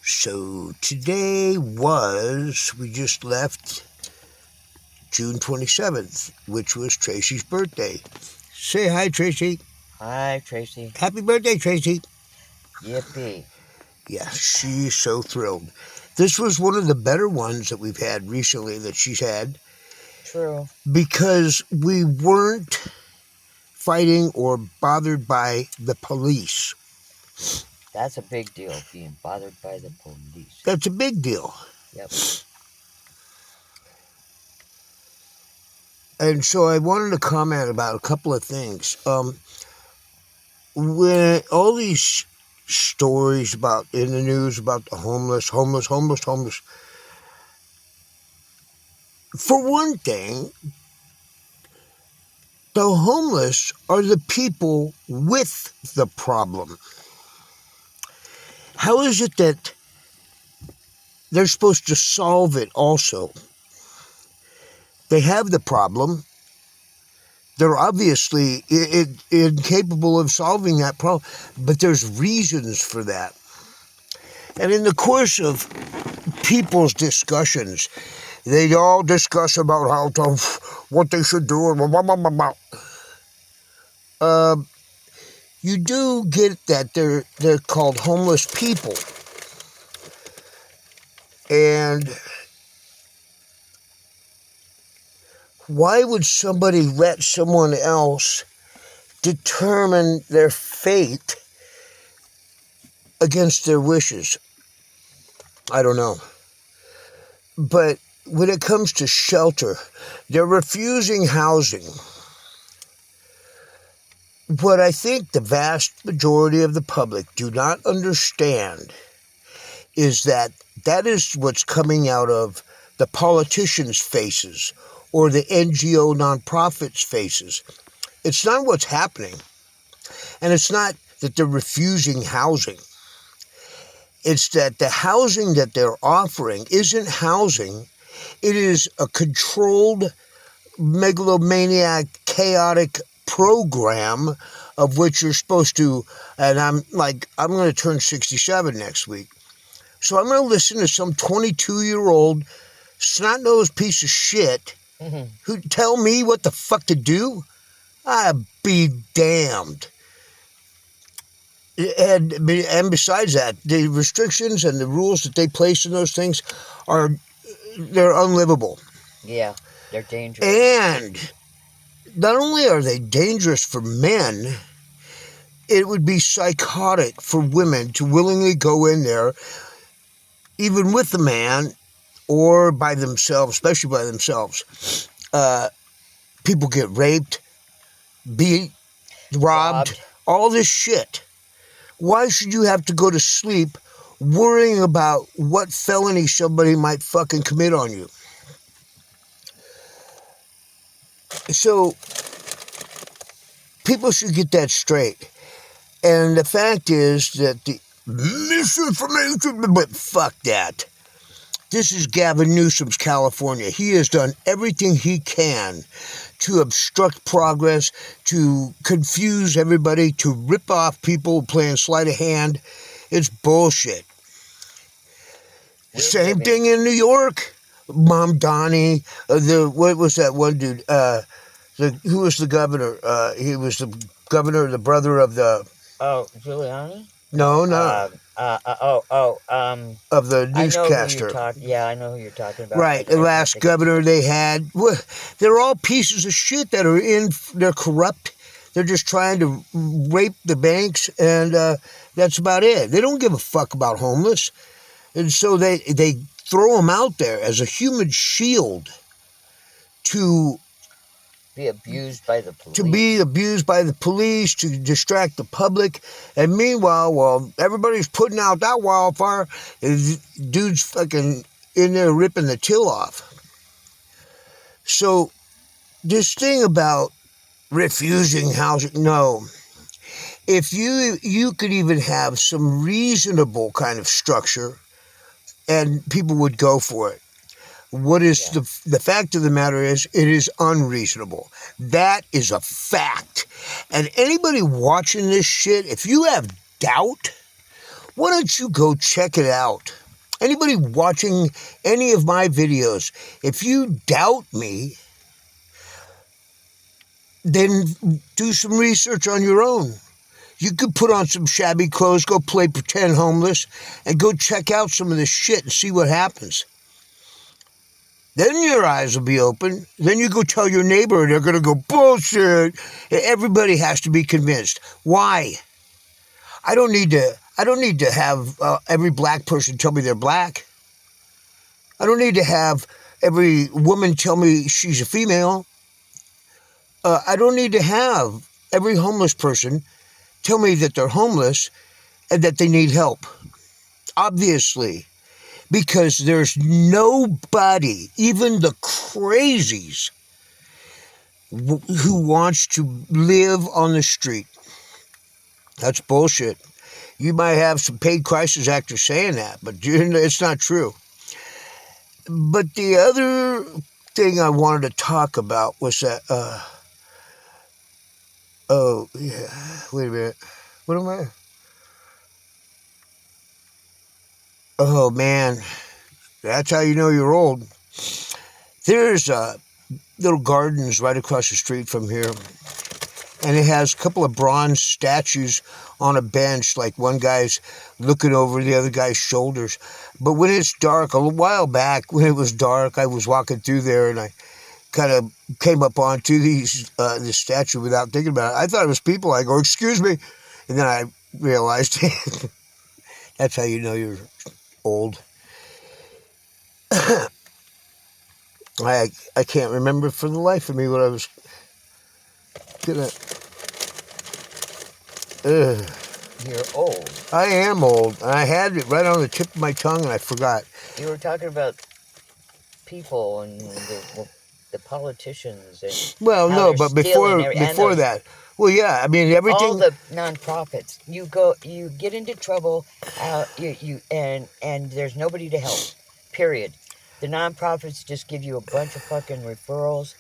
So today we just left June 27th, which was Tracy's birthday. Say hi, Tracy. Hi, Tracy. Happy birthday, Tracy. Yippee. Yeah, she's so thrilled. This was one of the better ones that we've had recently that she's had True. because we weren't fighting or bothered by the police. That's a big deal, being bothered by the police. That's a big deal. Yep. And so I wanted to comment about a couple of things. When all these stories about in the news about the homeless. For one thing, the homeless are the people with the problem. How is it that they're supposed to solve it also? They have the problem. They're obviously incapable of solving that problem, but there's reasons for that. And in the course of people's discussions, they all discuss about what they should do and blah, blah, blah, blah. You do get that they're called homeless people. And why would somebody let someone else determine their fate against their wishes? I don't know. But when it comes to shelter, they're refusing housing. What I think the vast majority of the public do not understand is that is what's coming out of the politicians' faces or the NGO nonprofits' faces. It's not what's happening. And it's not that they're refusing housing. It's that the housing that they're offering isn't housing. It is a controlled, megalomaniac, chaotic program of which you're supposed to, and I'm going to turn 67 next week. So I'm going to listen to some 22-year-old snot-nosed piece of shit who tell me what the fuck to do? I'd be damned. And besides that, the restrictions and the rules that they place in those things they're unlivable. Yeah, they're dangerous. And not only are they dangerous for men, it would be psychotic for women to willingly go in there, even with a man or by themselves, especially by themselves. People get raped, beat, robbed, all this shit. Why should you have to go to sleep worrying about what felony somebody might fucking commit on you? So, people should get that straight. And the fact is that the misinformation, but fuck that. This is Gavin Newsom's California. He has done everything he can to obstruct progress, to confuse everybody, to rip off people playing sleight of hand. It's bullshit. Same thing in New York. Mom Donnie, what was that one dude? Who was the governor? He was the governor, the brother of the... Oh, Giuliani? No. Of the newscaster. I know who you're talking about. Right, the last governor they had. They're all pieces of shit that are they're corrupt. They're just trying to rape the banks, and that's about it. They don't give a fuck about homeless. And so they throw them out there as a human shield to be abused by the police, to distract the public. And meanwhile, while everybody's putting out that wildfire, dude's fucking in there ripping the till off. So this thing about refusing housing, no. If you could even have some reasonable kind of structure and people would go for it. What is the fact of the matter is, it is unreasonable. That is a fact. And anybody watching this shit, if you have doubt Why don't you go check it out? Anybody watching any of my videos, if you doubt me, then do some research on your own. You could put on some shabby clothes, go play pretend homeless, and go check out some of this shit and see what happens. Then your eyes will be open. Then you go tell your neighbor and they're going to go, bullshit. Everybody has to be convinced. Why? I don't need to have every black person tell me they're black. I don't need to have every woman tell me she's a female. I don't need to have every homeless person tell me that they're homeless and that they need help. Obviously. Because there's nobody, even the crazies, who wants to live on the street. That's bullshit. You might have some paid crisis actors saying that, but it's not true. But the other thing I wanted to talk about was that, oh, yeah, wait a minute. What am I? Oh, man. That's how you know you're old. There's little gardens right across the street from here. And it has a couple of bronze statues on a bench, like one guy's looking over the other guy's shoulders. But when it's dark, a while back, when it was dark, I was walking through there and I kind of came up onto this statue without thinking about it. I thought it was people. I go, excuse me. And then I realized that's how you know you're old. I can't remember for the life of me what I was gonna. You're old. I am old. I had it right on the tip of my tongue and I forgot. You were talking about people and the politicians. And well, no, but before that, well, yeah, I mean everything. All the nonprofits, you get into trouble, and there's nobody to help. Period. The nonprofits just give you a bunch of fucking referrals.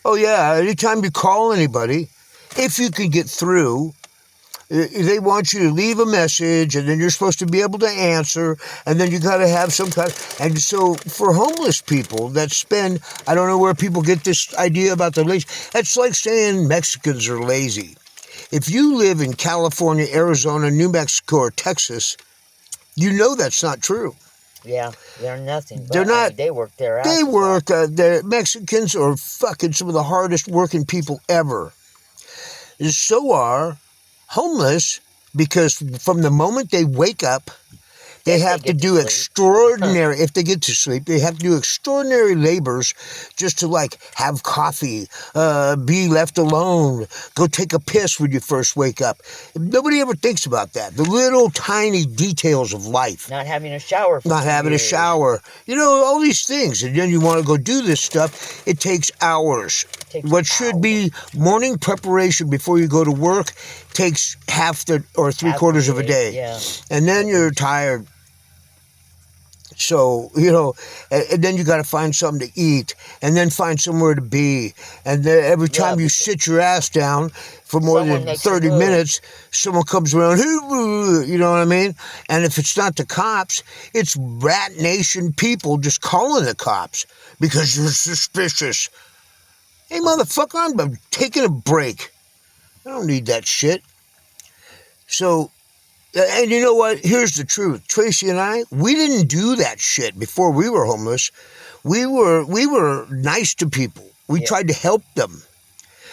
Oh yeah, anytime you call anybody, if you can get through, they want you to leave a message, and then you're supposed to be able to answer, and then you got to have some kind. And so for homeless people that spend, I don't know where people get this idea about the lazy. That's like saying Mexicans are lazy. If you live in California, Arizona, New Mexico, or Texas, you know that's not true. Yeah, they're nothing. They're not. I mean, they work their ass They off. work. The Mexicans are fucking some of the hardest working people ever. And so are homeless, because from the moment they wake up, they have to do extraordinary, if they get to sleep, they have to do extraordinary labors just to like have coffee, be left alone, go take a piss when you first wake up. Nobody ever thinks about that. The little tiny details of life. Not having a shower. Not having a shower. You know, all these things. And then you want to go do this stuff. It takes hours. What should be morning preparation before you go to work takes half or three-quarters of a day. Yeah. And then you're tired. So, you know, and then you got to find something to eat, and then find somewhere to be. And then every time you sit your ass down for more than 30 minutes, someone comes around, you know what I mean? And if it's not the cops, it's Rat Nation people just calling the cops because you're suspicious. Hey, motherfucker, I'm taking a break. I don't need that shit. So, and you know what? Here's the truth. Tracy and I, we didn't do that shit before we were homeless. We were nice to people. We tried to help them.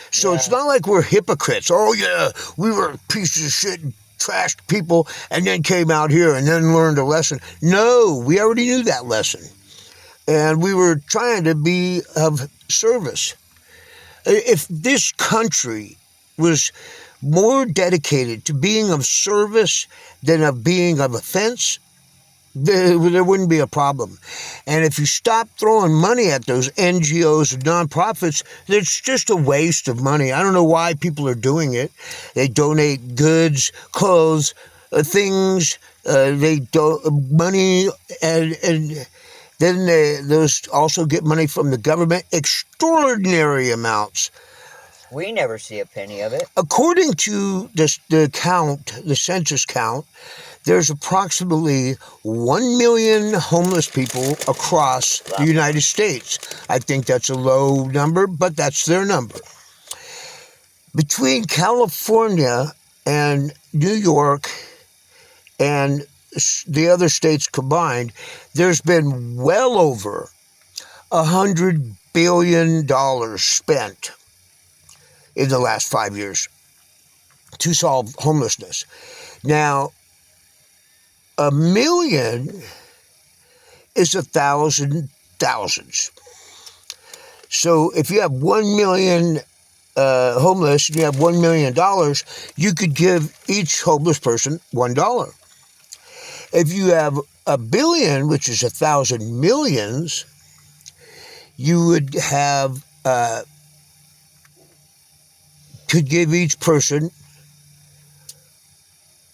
So it's not like we're hypocrites. Oh, yeah, we were pieces of shit and trashed people and then came out here and then learned a lesson. No, we already knew that lesson. And we were trying to be of service. If this country was more dedicated to being of service than of being of offense, there wouldn't be a problem. And if you stop throwing money at those NGOs and nonprofits, it's just a waste of money. I don't know why people are doing it. They donate goods, clothes, things, they money, and then those also get money from the government, extraordinary amounts. We never see a penny of it. According to the census count, there's approximately 1 million homeless people across the United States. I think that's a low number, but that's their number. Between California and New York and the other states combined, there's been well over $100 billion spent in the last 5 years to solve homelessness. Now, 1 million is 1,000 thousands. So if you have 1 million homeless and you have $1 million, you could give each homeless person $1. If you have 1 billion, which is 1,000 millions, you would have could give each person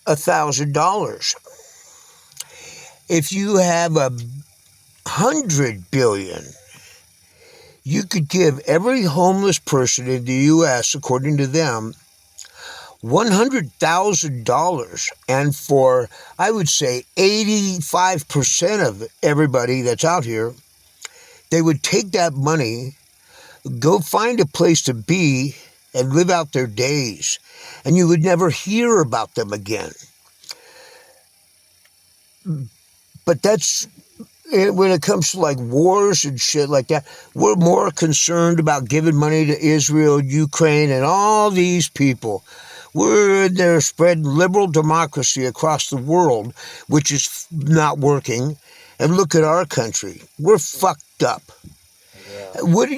$1,000. If you have 100 billion, you could give every homeless person in the U.S., according to them, $100,000. And for, I would say, 85% of everybody that's out here, they would take that money, go find a place to be, and live out their days. And you would never hear about them again. But that's, when it comes to like wars and shit like that, we're more concerned about giving money to Israel, Ukraine, and all these people. We're in there spreading liberal democracy across the world, which is not working. And look at our country. We're fucked up. Yeah. What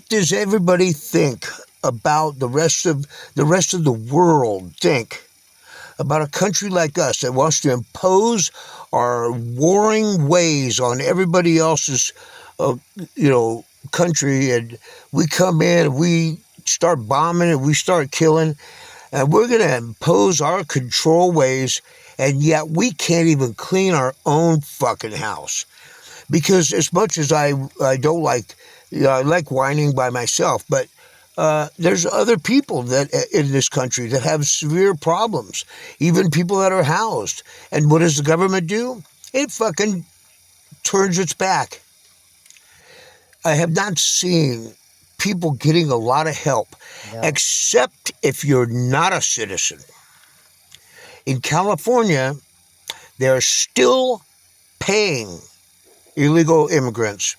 does everybody think about the rest of the world think about a country like us that wants to impose our warring ways on everybody else's, country, and we come in and we start bombing and we start killing, and we're going to impose our control ways, and yet we can't even clean our own fucking house. Because as much as I don't like, I like whining by myself, but there's other people that in this country that have severe problems, even people that are housed. And what does the government do? It fucking turns its back. I have not seen people getting a lot of help, except if you're not a citizen. In California, they're still paying illegal immigrants,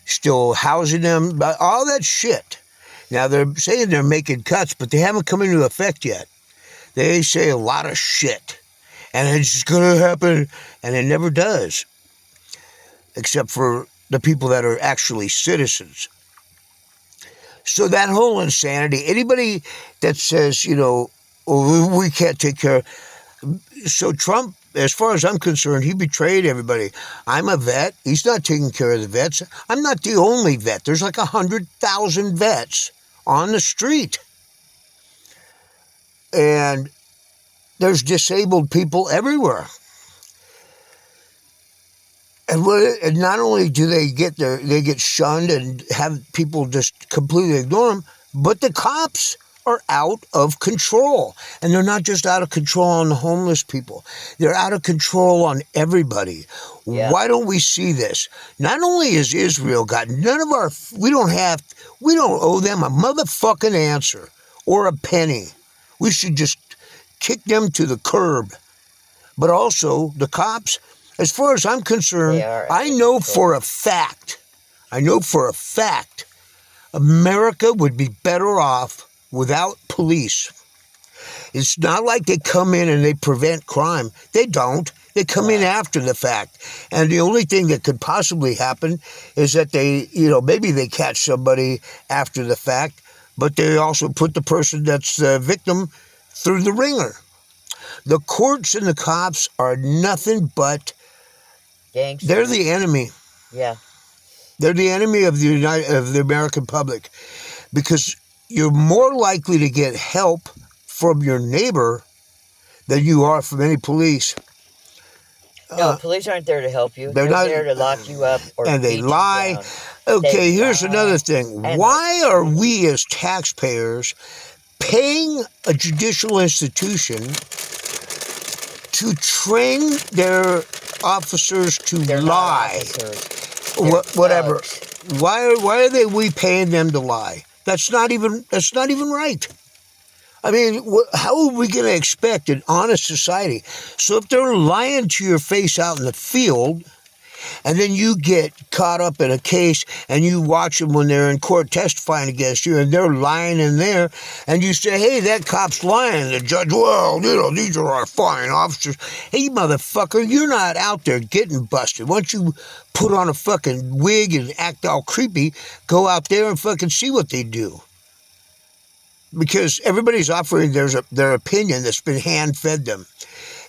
still housing them, all that shit. Now, they're saying they're making cuts, but they haven't come into effect yet. They say a lot of shit, and it's going to happen, and it never does, except for the people that are actually citizens. So that whole insanity, anybody that says, oh, we can't take care of... So Trump, as far as I'm concerned, he betrayed everybody. I'm a vet. He's not taking care of the vets. I'm not the only vet. There's like 100,000 vets on the street. And there's disabled people everywhere. And not only do they get shunned and have people just completely ignore them, but the cops are out of control. And they're not just out of control on the homeless people. They're out of control on everybody. Yeah. Why don't we see this? Not only has Israel got none of our... We don't owe them a motherfucking answer or a penny. We should just kick them to the curb. But also, the cops, as far as I'm concerned, I know for a fact, America would be better off without police. It's not like they come in and they prevent crime. They don't. They come in after the fact. And the only thing that could possibly happen is that they, maybe they catch somebody after the fact, but they also put the person that's the victim through the ringer. The courts and the cops are nothing but gangsters. They're the enemy. Yeah. They're the enemy of the American public, because you're more likely to get help from your neighbor than you are from any police. No, police aren't there to help you. They're not there to lock you up or and they lie. Okay, here's another thing. Why are we as taxpayers paying a judicial institution to train their officers to They're lie. not officers. They're Whatever. thugs. Why are we paying them to lie? That's not even right. I mean, how are we going to expect an honest society? So if they're lying to your face out in the field, and then you get caught up in a case and you watch them when they're in court testifying against you and they're lying in there, and you say, hey, that cop's lying. The judge, well, these are our fine officers. Hey, motherfucker, you're not out there getting busted. Once you put on a fucking wig and act all creepy, go out there and fucking see what they do. Because everybody's offering their opinion that's been hand-fed them.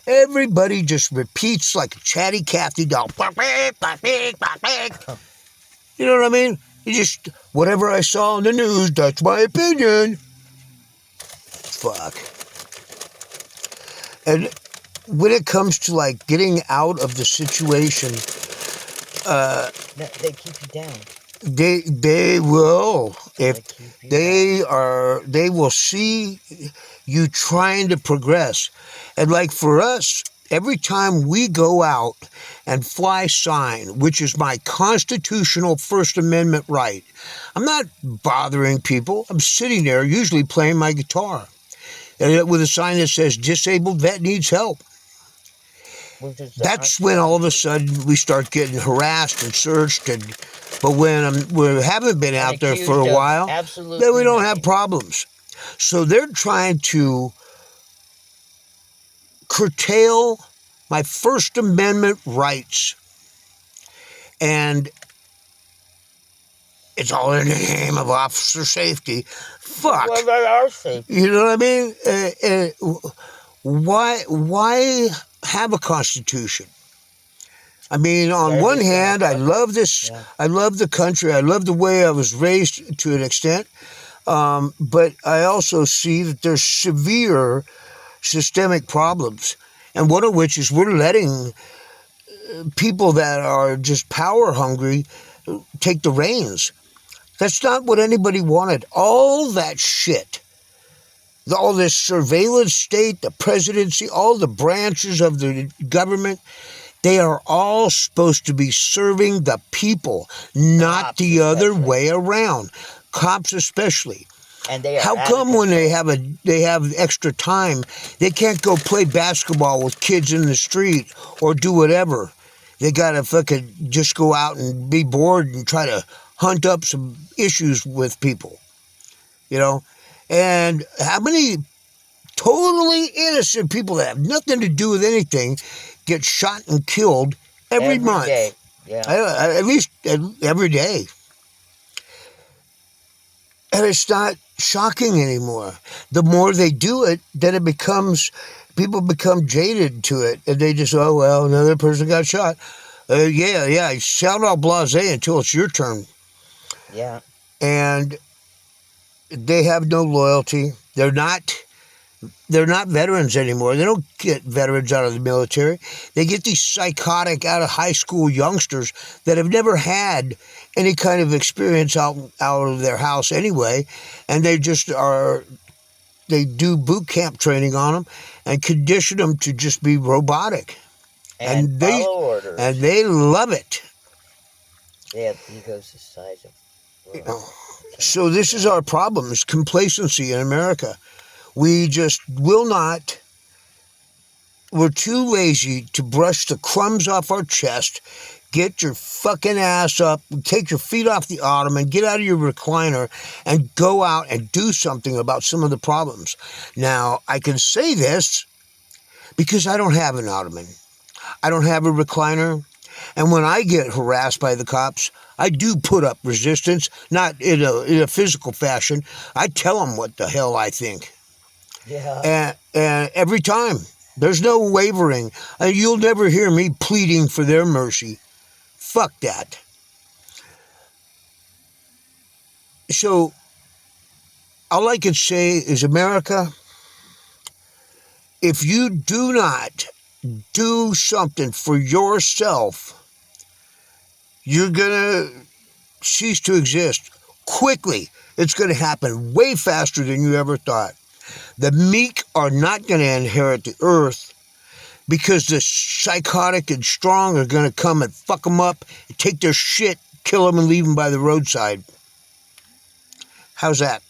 Everybody just repeats like a chatty Cathy doll. You know what I mean? You just, whatever I saw on the news, that's my opinion. Fuck. And when it comes to like getting out of the situation, No, they keep you down. they will, if they will see you trying to progress. And like for us, every time we go out and fly sign, which is my constitutional First Amendment right, I'm not bothering people. I'm sitting there usually playing my guitar and with a sign that says disabled vet needs help. That's when all of a sudden we start getting harassed and searched. But when we haven't been out there for a while, then we don't have problems. So they're trying to curtail my First Amendment rights. And it's all in the name of officer safety. Fuck. Well, they are safe. You know what I mean? Why have a constitution? I mean, on one hand, I love this. Yeah. I love the country. I love the way I was raised to an extent. But I also see that there's severe systemic problems, and one of which is we're letting people that are just power hungry take the reins. That's not what anybody wanted. All that shit, all this surveillance state, the presidency, all the branches of the government, they are all supposed to be serving the people, not the other way around. Cops especially. And they are How come when they have extra time, they can't go play basketball with kids in the street or do whatever? They gotta fucking just go out and be bored and try to hunt up some issues with people, you know? And how many totally innocent people that have nothing to do with anything get shot and killed every month? Day. Yeah. At least every day. And it's not shocking anymore. The more they do it, then people become jaded to it. And they just, oh, well, another person got shot. Yeah, sound all blasé until it's your turn. Yeah. And they have no loyalty. They're not veterans anymore. They don't get veterans out of the military. They get these psychotic out of high school youngsters that have never had any kind of experience out of their house anyway, and they do boot camp training on them and condition them to just be robotic. And follow orders. And they love it. They have egos the size of... So this is our problem, is complacency in America. We just will not, we're too lazy to brush the crumbs off our chest, get your fucking ass up, take your feet off the ottoman, get out of your recliner, and go out and do something about some of the problems. Now, I can say this because I don't have an ottoman. I don't have a recliner. And when I get harassed by the cops, I do put up resistance, not in a physical fashion. I tell them what the hell I think. Yeah. And every time, there's no wavering. You'll never hear me pleading for their mercy. Fuck that. So, all I can say is, America, if you do not do something for yourself, you're going to cease to exist quickly. It's going to happen way faster than you ever thought. The meek are not going to inherit the earth. because the psychotic and strong are going to come and fuck them up, take their shit, kill them, and leave them by the roadside. How's that?